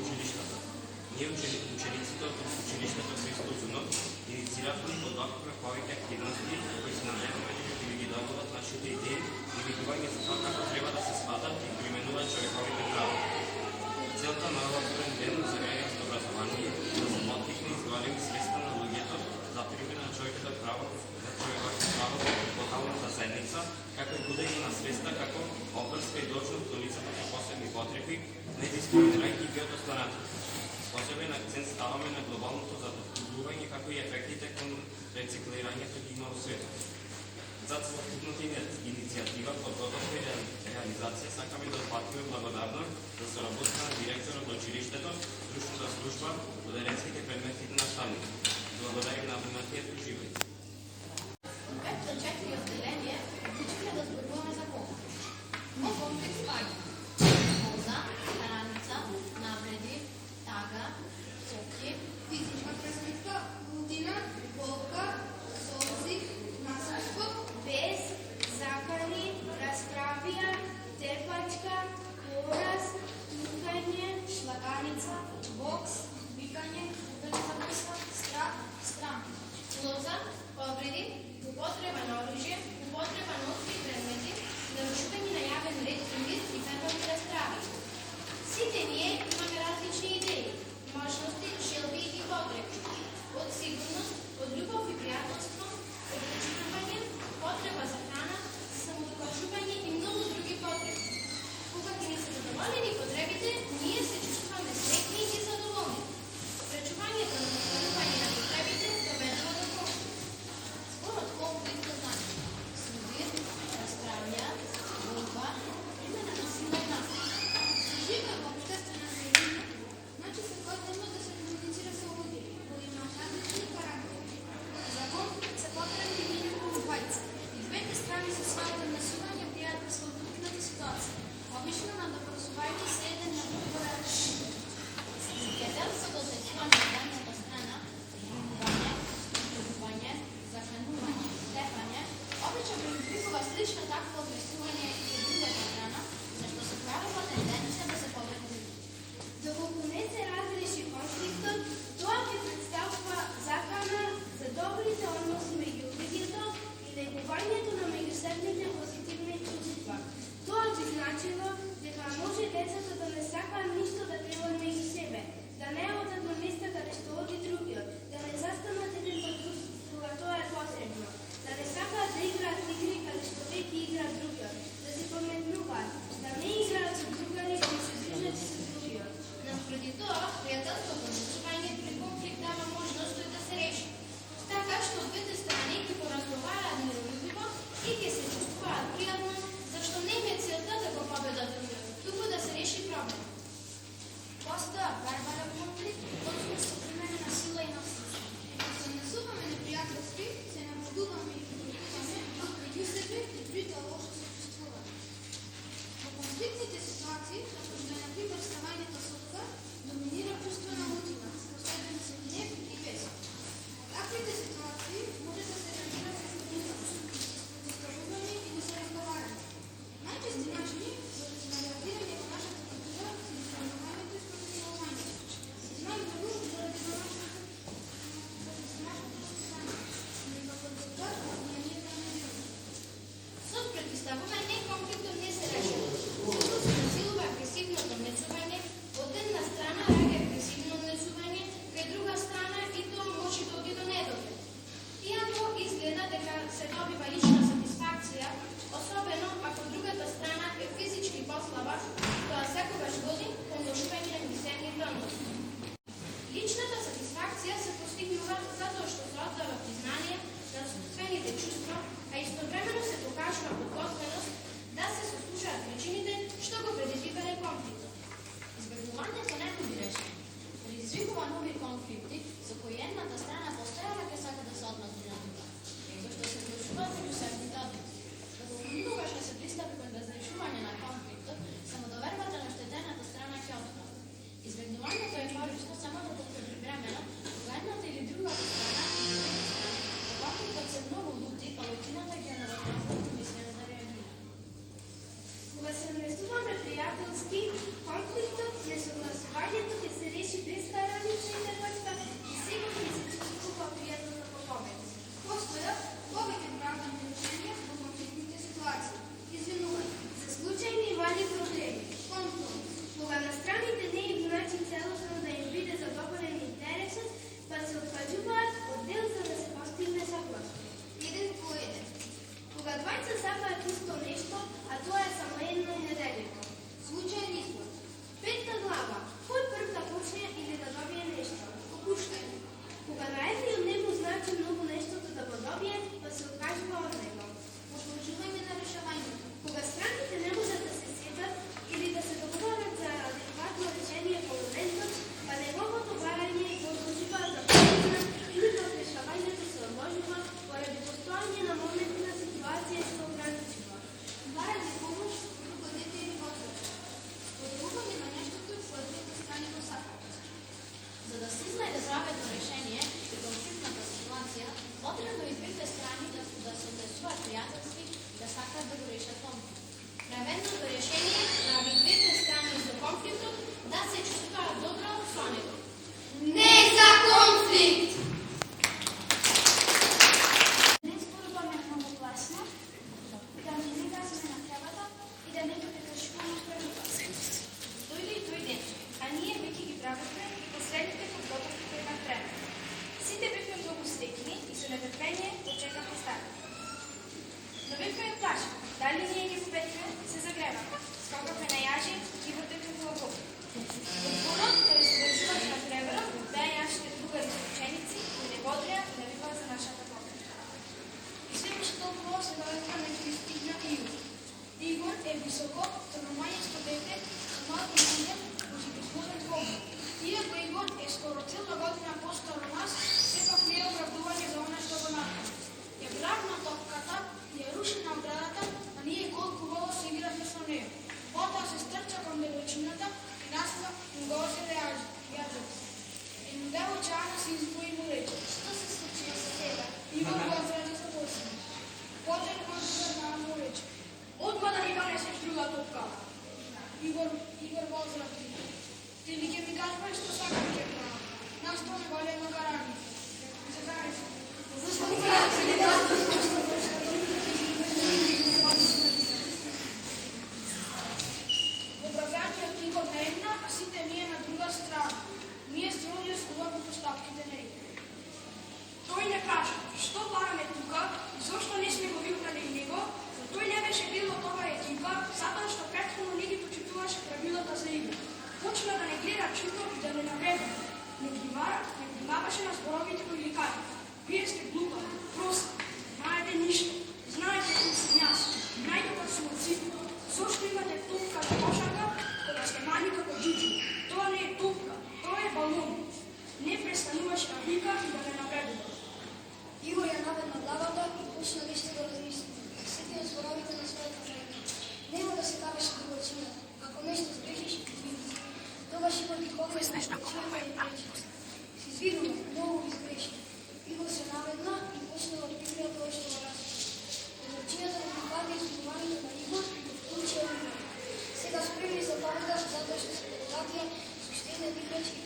училищата. Ние учениците от училището Христос Унов инициирахме подготвяме повеќе активности кои се надеваме дека ќе ги добиват нашите идеи и видување за тоа како треба да се спадат и применуваат човековите права. Целта на овој отворен ден за граѓанско образование е да се поттикне и изголеми свеста на луѓето за примена на човековите права во локалната заедница, како и будење на свеста како обврска и должност до лицата со посебни потреби, не дискриминирајќи ги од останатите. Посебен акцент ставаме на глобалното затоплување како и ефектите кон рециклирањето ги има во светот. За целокупната иницијатива, подготовка и реализација сакаме да отплатиме благодарност за соработка на директорот на училиштето, стручната служба, оделенските предмети и наставници. Благодарим на вниманието и живејте. Както 4 отделение учихме да зборуваме за комплекс. О комплекс паѓа полза, граница, навреди, тага, соки, физичка пресметка, лутина, болка, созив, насилство, без, закани, разправија, тепачка, пораз, тукање, шлаганица, бокс, викање, убена записка, страх, странка. лоза, тренера. Скакахме на јажи и вртевме главок. Одборот развршуваш на треверот, беа нашите другари ученици и не бодреа и навикаа за нашата победа. И се беше толкова се навека на Христина и Игор. Игор е високо, тромањесто дете, малко манден, музикозбуден двобор. Иако Игор е скоро цела година постар од нас, сепак не е оправдување за она што го направи. Ја грабна топката, ја руши на оградата, а ние колку воло се игравме со неја. Потоа се стрча кон девојчината и насла им го оседе јажот. И му девојчана се избои и му рече: Што се случи со тебе? Игор го отвраќа со посмех. Потоа одврна му рече: Одма да ни донесеш друга топка. Игор го отвраќа: Ти ли ќе ми кажеш што сакам ќе правам? Нас тоа не вале на гарани. Се зарезе. Во бравјаниот Игор на една, а сите ние на друга страна. Ние строили скубаво постапките на Игор. Тој не кажа, што бараме тука и зошто не сме го викнали него, но тој не беше дел од оваа екипа, затоа што претходно не ги почитуваше правилата за игра. Почна да не гледа чудно и да не навредува. Не внимаваше на зборовите кои ги кажа. Вие сте глупави, проста, знаете ништо, знаете кој сум јас, најдобар сум од сите. Зошто имате тупка на кошарка, кога сте мали како джуджи? Тоа не е тупка, тоа е балон. Не престануваше да вика и да не навредува. Игор ја наведна главата и почна веќе да размисли. Сети од зборовите на својата мајка. Нема да се кавеше девојчината. Ако нешто сгрешиш, извини. Тогаш Игор ги погледна на девојчината и рече: Се извинувам, многу ви сгрешив. Игор се наведна и почна да отпитува тоа што го разбира. Девојчината го прифати извинувањето на Игор и го вклучи во игра. Сега спремни за победа затоа што се подготвија суштина играч и